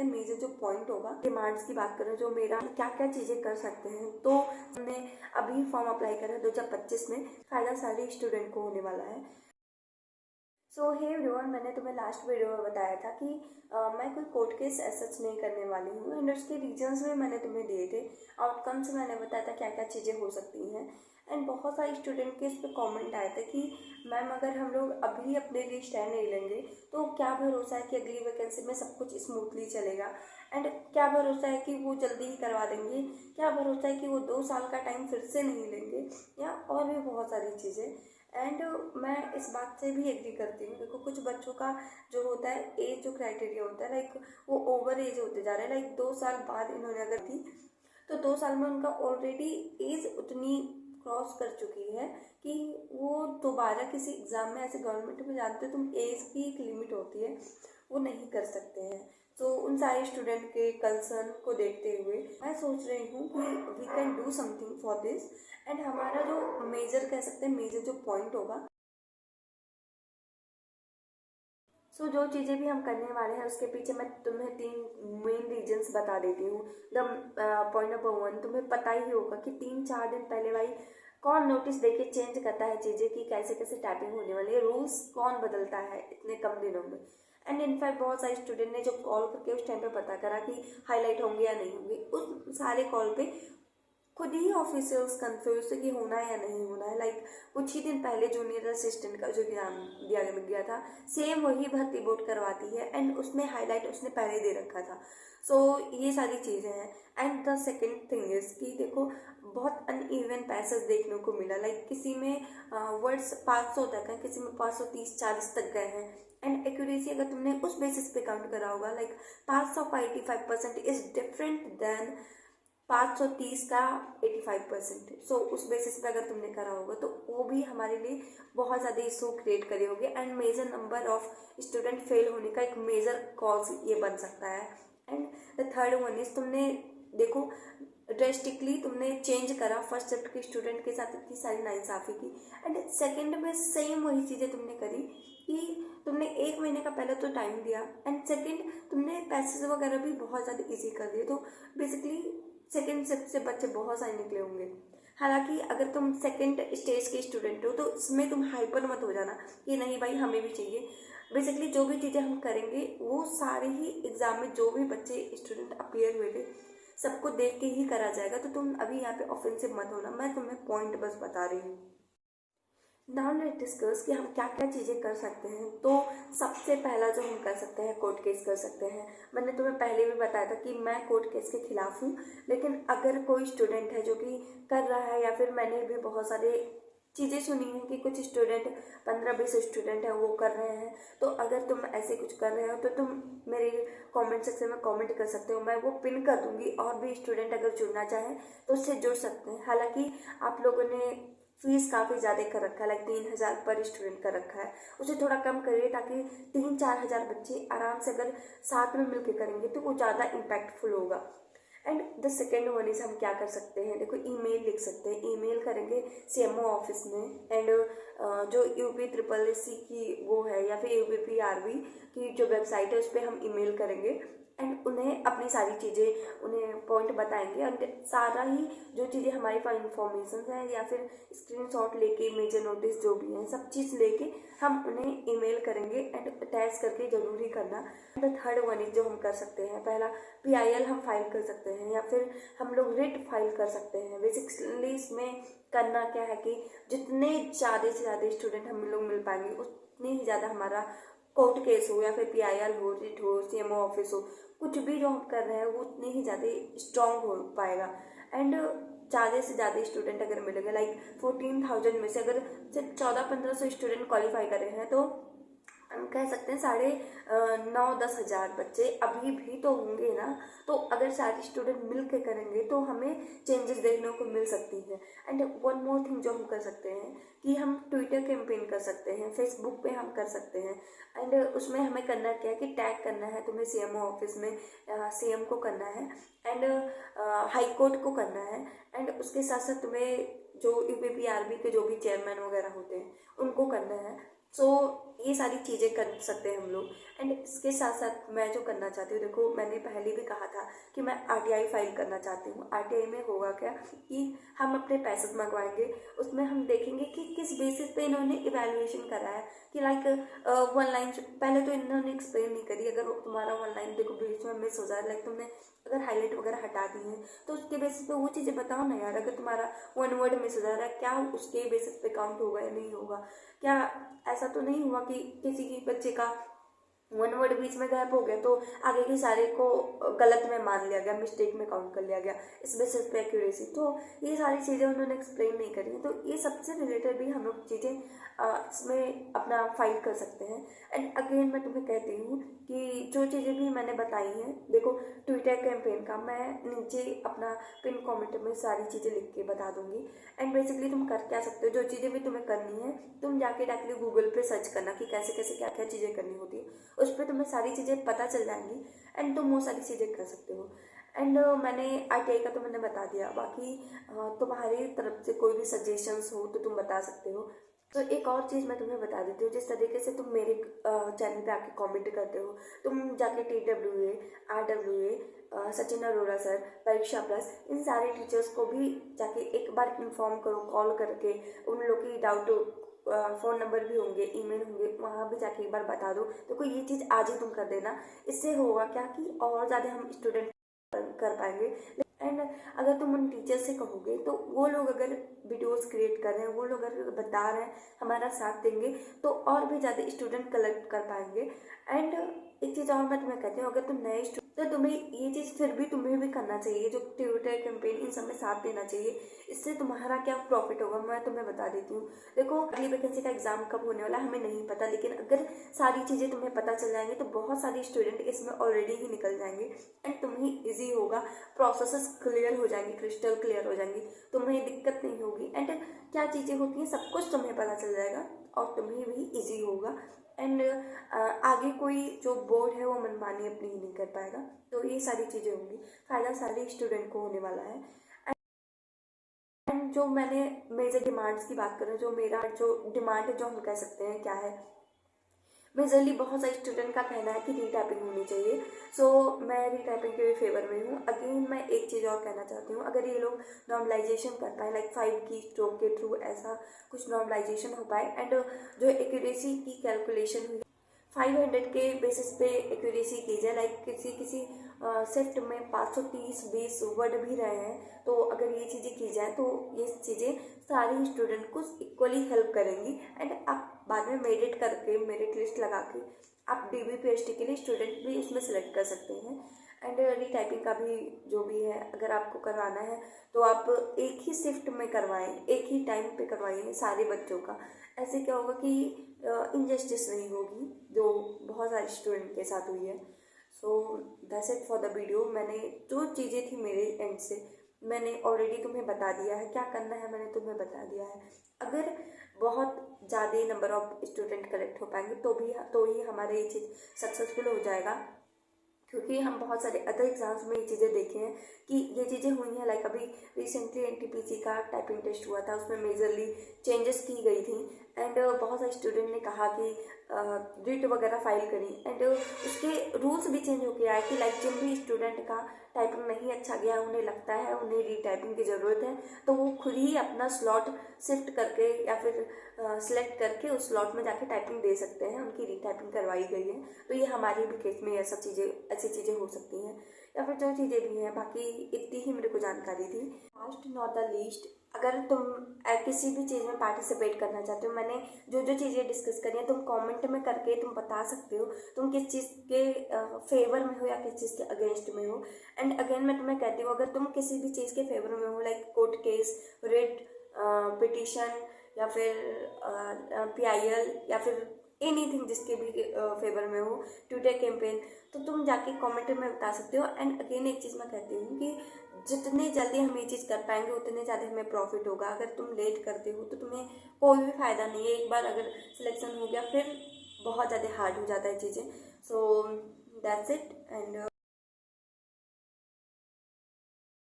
हैं मेजर जो पॉइंट होगा, डिमांड्स की बात करें जो मेरा क्या क्या चीज़ें कर सकते हैं, तो हमने अभी फॉर्म अप्लाई करा 2025 में, फ़ायदा सारे स्टूडेंट को होने वाला है। सो हे एवरीवन, मैंने तुम्हें लास्ट वीडियो में बताया था कि मैं कोई कोर्ट केस सच नहीं करने वाली हूँ, एंड उसके रीजंस भी मैंने तुम्हें दिए थे, आउटकम्स मैंने बताया था क्या क्या चीज़ें हो सकती हैं। एंड बहुत सारे स्टूडेंट के इस पर कॉमेंट आए थे कि मैम अगर हम लोग अभी अपने लिए स्टैंड नहीं लेंगे तो क्या भरोसा है कि अगली वैकेंसी में सब कुछ स्मूथली चलेगा, एंड क्या भरोसा है कि वो जल्दी ही करवा देंगे, क्या भरोसा है कि वो 2 साल का टाइम फिर से नहीं लेंगे, या और भी बहुत सारी चीज़ें। एंड मैं इस बात से भी एग्री करती हूँ। देखो, कुछ बच्चों का जो होता है एज जो क्राइटेरिया होता है, लाइक वो ओवर एज होते जा रहे हैं, लाइक 2 साल बाद इन्होंने अगर थी तो 2 साल में उनका ऑलरेडी एज उतनी क्रॉस कर चुकी है कि वो दोबारा किसी एग्ज़ाम में, ऐसे गवर्नमेंट में जानते हो तुम, एज की एक लिमिट होती है, वो नहीं कर सकते हैं। तो उन सारे स्टूडेंट के कंसर्न को देखते हुए मैं सोच रही हूँ कि we can do something for this, and हमारा जो मेजर कह सकते हैं, मेजर जो पॉइंट होगा, सो जो चीज़ें भी हम करने वाले हैं उसके पीछे मैं तुम्हें 3 मेन रीजंस बता देती हूँ। द पॉइंट नंबर 1, तुम्हें पता ही होगा कि 3-4 दिन पहले भाई कौन नोटिस देके चेंज करता है चीज़ें कि कैसे कैसे टाइपिंग होने वाली है, रूल्स कौन बदलता है इतने कम दिनों में। एंड इनफैक्ट बहुत सारे स्टूडेंट ने जो कॉल करके उस टाइम पे पता करा कि हाईलाइट होंगे या नहीं होंगे, उस सारे कॉल पे खुद ही ऑफिसर्स कंफ्यूज थे कि होना है या नहीं होना है। लाइक कुछ ही दिन पहले जूनियर असिस्टेंट का जो एग्जाम दिया गया था, सेम वही भर्ती बोर्ड करवाती है, एंड उसमें हाईलाइट उसने पहले दे रखा था। सो ये सारी चीज़ें हैं। And the second thing is कि देखो, बहुत अनइवन पैसेज देखने को मिला, लाइक किसी में वर्ड्स 500 तक है, किसी में 530-40 तक गए हैं। एंड एक्यूरेसी अगर तुमने उस बेसिस पे काउंट करा होगा, लाइक 500 का 85% इज डिफरेंट देन 530 का 85%। सो उस बेसिस पे अगर तुमने करा होगा तो वो भी हमारे लिए बहुत ज़्यादा इशू क्रिएट करे होगे, and major number of student fail होने का एक मेजर कॉज ये बन सकता है। And the third one is, तुमने देखो ड्रेस्टिकली तुमने चेंज करा फर्स्ट शिफ्ट के स्टूडेंट के साथ इतनी सारी नाइंसाफ़ी की, एंड सेकेंड में सेम वही चीज़ें तुमने करी कि तुमने 1 महीने का पहले तो टाइम दिया, एंड सेकेंड तुमने पैसेज वगैरह भी बहुत ज़्यादा ईजी कर दिए। तो बेसिकली सेकेंड शिफ्ट से बच्चे बहुत सारे निकले होंगे। हालांकि अगर तुम सेकेंड स्टेज के स्टूडेंट हो तो इसमें तुम हाइपर मत हो जाना कि नहीं भाई हमें भी चाहिए। बेसिकली जो भी चीज़ें हम करेंगे वो सारे ही एग्ज़ाम में जो भी बच्चे स्टूडेंट अपीयर हुए थे सबको देख के ही करा जाएगा। तो तुम अभी यहाँ पे ऑफेंसिव मत होना, मैं तुम्हें पॉइंट बस बता रही हूँ। नाउ लेट डिस्कस कि हम क्या क्या चीज़ें कर सकते हैं। तो सबसे पहला जो हम कर सकते हैं, कोर्ट केस कर सकते हैं। मैंने तुम्हें पहले भी बताया था कि मैं कोर्ट केस के खिलाफ हूँ, लेकिन अगर कोई स्टूडेंट है जो कि कर रहा है, या फिर मैंने भी बहुत सारे चीज़ें सुनी हैं कि कुछ स्टूडेंट 15-20 स्टूडेंट हैं वो कर रहे हैं, तो अगर तुम ऐसे कुछ कर रहे हो तो तुम मेरे कमेंट सेक्शन में कमेंट कर सकते हो, मैं वो पिन कर दूंगी, और भी स्टूडेंट अगर जुड़ना चाहें तो उससे जुड़ सकते हैं। हालांकि आप लोगों ने फीस काफ़ी ज़्यादा कर रखा है, लाइक 3,000 पर स्टूडेंट कर रखा है, उसे थोड़ा कम करिए ताकि 3-4 हज़ार बच्चे आराम से अगर साथ में मिलकर करेंगे तो वो ज़्यादा इम्पैक्टफुल होगा। And the second one is, हम क्या कर सकते हैं, देखो ईमेल लिख सकते हैं, ईमेल करेंगे सीएमओ ऑफिस में, एंड जो UP SSS की वो है या फिर UPPRB की जो वेबसाइट है उस पर हम ईमेल करेंगे, एंड उन्हें अपनी सारी चीज़ें उन्हें पॉइंट बताएंगे, एंड सारा ही जो चीज़ें हमारे पास इंफॉर्मेशन है या फिर स्क्रीनशॉट लेके मेजर नोटिस जो भी है सब चीज़ लेके हम उन्हें ईमेल करेंगे, एंड अटैच करके जरूरी करना। द थर्ड वन इज, जो हम कर सकते हैं, पहला PIL हम फाइल कर सकते हैं, या फिर हम लोग रिट फाइल कर सकते हैं। बेसिकली इसमें करना क्या है कि जितने ज़्यादा से ज़्यादा स्टूडेंट हम लोग मिल पाएंगे उतनी ही ज़्यादा हमारा कोर्ट केस हो या फिर PIL हो, रिट हो, CMO ऑफिस हो, कुछ भी जो हम कर रहे हैं वो उतनी ही ज़्यादा स्ट्रॉन्ग हो पाएगा। एंड ज़्यादा से ज़्यादा स्टूडेंट अगर मिलेंगे, लाइक 14,000 में से अगर सिर्फ 1400-1500 स्टूडेंट क्वालिफाई कर रहे हैं, तो हम कह सकते हैं 9-10 हज़ार बच्चे अभी भी तो होंगे ना। तो अगर सारे स्टूडेंट मिल के करेंगे तो हमें चेंजेस देखने को मिल सकती है। एंड वन मोर थिंग जो हम कर सकते हैं कि हम ट्विटर कैंपेन कर सकते हैं, फेसबुक पे हम कर सकते हैं, एंड उसमें हमें करना क्या है कि टैग करना है तुम्हें CMO ऑफिस में, CM को करना है, एंड हाई कोर्ट को करना है, एंड उसके साथ साथ तुम्हें जो UPPRB के जो भी चेयरमैन वगैरह होते हैं उनको करना है। सो ये सारी चीज़ें कर सकते हैं हम लोग। एंड इसके साथ साथ मैं जो करना चाहती हूँ, देखो मैंने पहले भी कहा था कि मैं आरटीआई फाइल करना चाहती हूँ। आरटीआई में होगा क्या कि हम अपने पैसे मंगवाएंगे, उसमें हम देखेंगे कि किस बेसिस पे इन्होंने इवैल्यूएशन करा है। कि लाइक वन लाइन पहले तो इन्होंने एक्सप्लेन नहीं करी, अगर तुम्हारा वन लाइन देखो बीच में मिस हो जाए, लाइक तुमने अगर हाईलाइट वगैरह हटा दी है तो उसके बेसिस पे वो चीज़ें बताओ ना यार। अगर तुम्हारा वन वर्ड मिस हो जा रहा है, क्या उसके बेसिस पे काउंट होगा या नहीं होगा? क्या ऐसा तो नहीं हुआ कि किसी की बच्चे का वन वर्ड बीच में गैप हो गया तो आगे के सारे को गलत में मान लिया गया, मिस्टेक में काउंट कर लिया गया इस बेसिस पे एक्यूरेसी? तो ये सारी चीज़ें उन्होंने एक्सप्लेन नहीं करी। तो ये सबसे रिलेटेड भी हम लोग चीज़ें इसमें अपना फाइल कर सकते हैं। एंड अगेन मैं तुम्हें कहती हूँ कि जो चीज़ें भी मैंने बताई हैं, देखो ट्विटर कैंपेन का मैं नीचे अपना पिन कमेंट में सारी चीज़ें लिख के बता दूंगी। एंड बेसिकली तुम कर क्या सकते हो, जो चीज़ें भी तुम्हें करनी है तुम जाके डायरेक्टली गूगल पे सर्च करना कि कैसे कैसे क्या क्या चीज़ें करनी होती है, उस पर तुम्हें सारी चीज़ें पता चल जाएंगी एंड तुम वो सारी चीज़ें कर सकते हो। एंड मैंने आरटीआई का तो मैंने बता दिया, बाकी तुम्हारी तरफ से कोई भी सजेशंस हो तो तुम बता सकते हो। तो एक और चीज़ मैं तुम्हें बता देती हूँ, जिस तरीके से तुम मेरे चैनल पे आके कमेंट करते हो, तुम जाके TWA RWA Sachin Arora sir, परीक्षा प्लस, इन सारे टीचर्स को भी जाके एक बार इन्फॉर्म करो कॉल करके। उन लोग की डाउट फ़ोन नंबर भी होंगे, ईमेल होंगे, वहाँ भी जाके एक बार बता दो। तो कोई ये चीज़ आज ही तुम कर देना, इससे होगा क्या कि और ज़्यादा हम स्टूडेंट कर पाएंगे। एंड अगर तुम उन टीचर से कहोगे तो वो लोग अगर वीडियोस क्रिएट कर रहे हैं, वो लोग अगर बता रहे हैं, हमारा साथ देंगे, तो और भी ज़्यादा स्टूडेंट कलेक्ट कर पाएंगे। एंड एक चीज़ और मैं तुम्हें कहती हूँ, अगर तुम नए तो तुम्हें ये चीज़ फिर भी तुम्हें भी करना चाहिए, जो ट्विटर कैंपेन इन सब में साथ देना चाहिए। इससे तुम्हारा क्या प्रॉफिट होगा मैं तुम्हें बता देती हूँ। देखो अगली वैकेंसी का एग्जाम कब होने वाला है हमें नहीं पता, लेकिन अगर सारी चीज़ें तुम्हें पता चल जाएंगी तो बहुत सारे स्टूडेंट इसमें ऑलरेडी ही निकल जाएंगे एंड तुम्हें ईजी होगा, प्रोसेसेस क्लियर हो जाएंगी, क्रिस्टल क्लियर हो जाएंगी, तुम्हें दिक्कत नहीं होगी। एंड क्या चीज़ें होती हैं सब कुछ तुम्हें पता चल जाएगा और तुम्हें भी ईजी होगा। एंड आगे कोई जो बोर्ड है वो मनमानी अपनी ही नहीं कर पाएगा। तो ये सारी चीज़ें होंगी, फ़ायदा सारे स्टूडेंट को होने वाला है। एंड जो मैंने मेजर डिमांड्स की बात करूँ, जो मेरा जो डिमांड है जो हम कह सकते हैं क्या है, मेजरली बहुत सारे स्टूडेंट का कहना है कि रीटाइपिंग होनी चाहिए। सो मैं रीटाइपिंग के भी फेवर में हूँ। अगेन मैं एक चीज़ और कहना चाहती हूँ, अगर ये लोग नॉर्मलाइजेशन कर पाए, लाइक 5 की स्ट्रोक के थ्रू ऐसा कुछ नॉर्मलाइजेशन हो पाए, एंड जो एक्यूरेसी की कैलकुलेशन हुई 500 के बेसिस पे एक्यूरेसी की जाए, लाइक किसी किसी शिफ्ट में 530-20 वर्ड भी रहे हैं, तो अगर ये चीज़ें की जाए तो ये चीज़ें सारे स्टूडेंट को इक्वली हेल्प करेंगी। एंड आप बाद में मेरिट करके मेरिट लिस्ट लगा के आप DBPST के लिए स्टूडेंट भी इसमें सेलेक्ट कर सकते हैं। एंड रीटाइपिंग का भी जो भी है अगर आपको करवाना है तो आप एक ही शिफ्ट में करवाएं, एक ही टाइम पे करवाइए सारे बच्चों का। ऐसे क्या होगा कि इनजस्टिस नहीं होगी जो बहुत सारे स्टूडेंट के साथ हुई है। So that's it for the video. मैंने जो चीज़ें थी मेरे एंड से मैंने ऑलरेडी तुम्हें बता दिया है, क्या करना है मैंने तुम्हें बता दिया है। अगर बहुत ज़्यादा नंबर ऑफ स्टूडेंट कलेक्ट हो पाएंगे तो ही हमारे ये चीज़ सक्सेसफुल हो जाएगा, क्योंकि हम बहुत सारे अदर एग्जाम्स में ये चीज़ें देखे हैं कि ये चीज़ें हुई हैं। लाइक अभी रिसेंटली NTPC का टाइपिंग टेस्ट हुआ था, उसमें मेजरली चेंजेस की गई थी। एंड बहुत सारे स्टूडेंट ने कहा कि रिट वगैरह फाइल करी, एंड उसके रूल्स भी चेंज होके आए कि लाइक जिन भी स्टूडेंट का टाइपिंग नहीं अच्छा गया, उन्हें लगता है उन्हें रीटाइपिंग की ज़रूरत है, तो वो खुद ही अपना स्लॉट शिफ्ट करके या फिर सिलेक्ट करके उस स्लॉट में जाके टाइपिंग दे सकते हैं, उनकी रीटाइपिंग करवाई गई है। तो ये हमारे भी केस में ऐसी चीज़ें हो सकती हैं, या फिर जो चीज़ें भी हैं। बाकी इतनी ही मेरे को जानकारी थी। लास्ट नॉट द लीस्ट, अगर तुम किसी भी चीज़ में पार्टिसिपेट करना चाहते हो, मैंने जो जो चीज़ें डिस्कस करी हैं तुम कमेंट में करके तुम बता सकते हो तुम किस चीज़ के फेवर में हो या किस चीज़ के अगेंस्ट में हो। एंड अगेन मैं तुम्हें कहती हूँ, अगर तुम किसी भी चीज़ के फेवर में हो, like court case, writ petition, या फिर PIL, या फिर एनीथिंग जिसके भी फेवर में हो, ट्विटर कैंपेन, तो तुम जाके कमेंट में बता सकते हो। एंड अगेन एक चीज़ मैं कहती हूँ कि जितने जल्दी हम ये चीज़ कर पाएंगे उतने ज़्यादा हमें प्रॉफिट होगा। अगर तुम लेट करते हो तो तुम्हें कोई भी फ़ायदा नहीं है। एक बार अगर सिलेक्शन हो गया फिर बहुत ज़्यादा हार्ड हो जाता है चीज़ें। So that's it. एंड